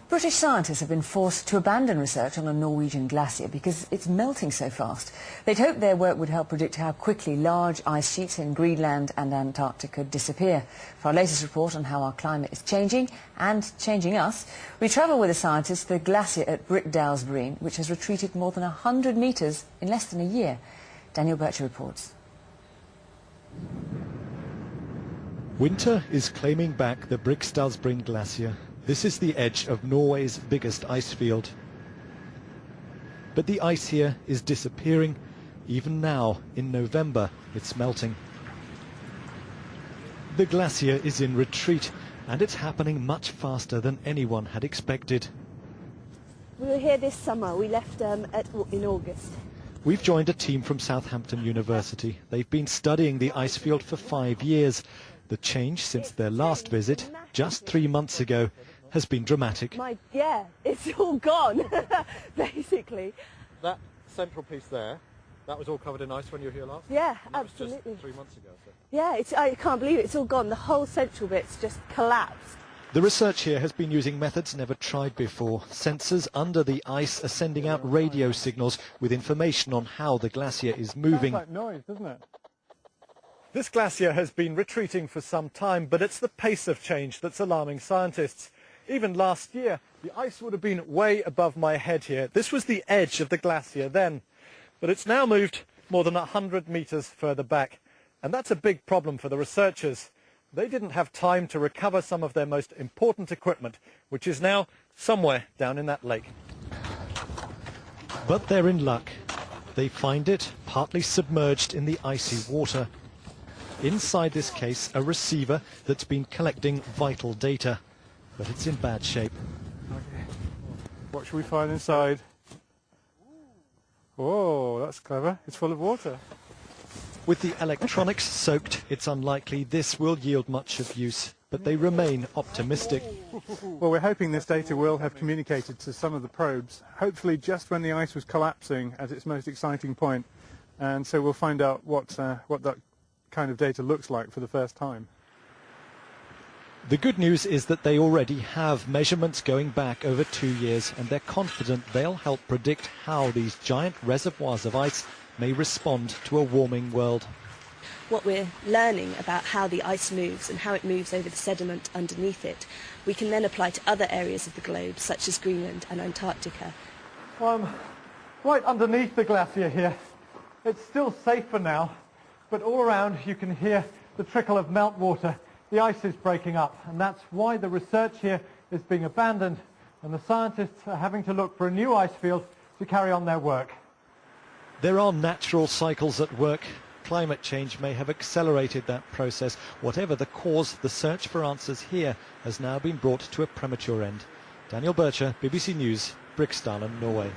British scientists have been forced to abandon research on a Norwegian glacier because it's melting so fast. They'd hoped their work would help predict how quickly large ice sheets in Greenland and Antarctica disappear. For our latest report on how our climate is changing and changing us, we travel with a scientist to the glacier at Briksdalsbreen, which has retreated more than 100 metres in less than a year. Daniel Bircher reports. Winter is claiming back the Briksdalsbreen glacier. This is the edge of Norway's biggest ice field. But the ice here is disappearing. Even now, in November, it's melting. The glacier is in retreat, and it's happening much faster than anyone had expected. We were here this summer. We left in August. We've joined a team from Southampton University. They've been studying the ice field for 5 years. The change since their last visit, just 3 months ago, has been dramatic. Yeah, it's all gone, basically. That central piece there, that was all covered in ice when you were here last? Yeah, and that absolutely. was just 3 months ago. So. Yeah, I can't believe it. It's all gone. The whole central bit's just collapsed. The research here has been using methods never tried before. Sensors under the ice are sending out radio signals with information on how the glacier is moving. Sounds like noise, doesn't it? This glacier has been retreating for some time, but it's the pace of change that's alarming scientists. Even last year, the ice would have been way above my head here. This was the edge of the glacier then, but it's now moved more than 100 metres further back. And that's a big problem for the researchers. They didn't have time to recover some of their most important equipment, which is now somewhere down in that lake. But they're in luck. They find it partly submerged in the icy water. Inside this case, a receiver that's been collecting vital data. But it's in bad shape. Okay. What should we find inside? Oh, that's clever. It's full of water. With the electronics soaked, it's unlikely this will yield much of use, but they remain optimistic. Well, we're hoping this data will have communicated to some of the probes, hopefully just when the ice was collapsing at its most exciting point. And so we'll find out what that kind of data looks like for the first time. The good news is that they already have measurements going back over 2 years, and they're confident they'll help predict how these giant reservoirs of ice may respond to a warming world. What we're learning about how the ice moves and how it moves over the sediment underneath it, we can then apply to other areas of the globe, such as Greenland and Antarctica. I'm right underneath the glacier here. It's still safe for now, but all around you can hear the trickle of meltwater. The ice is breaking up, and that's why the research here is being abandoned, and the scientists are having to look for a new ice field to carry on their work. There are natural cycles at work. Climate change may have accelerated that process. Whatever the cause, the search for answers here has now been brought to a premature end. Daniel Bircher, BBC News, Briksdalen, Norway.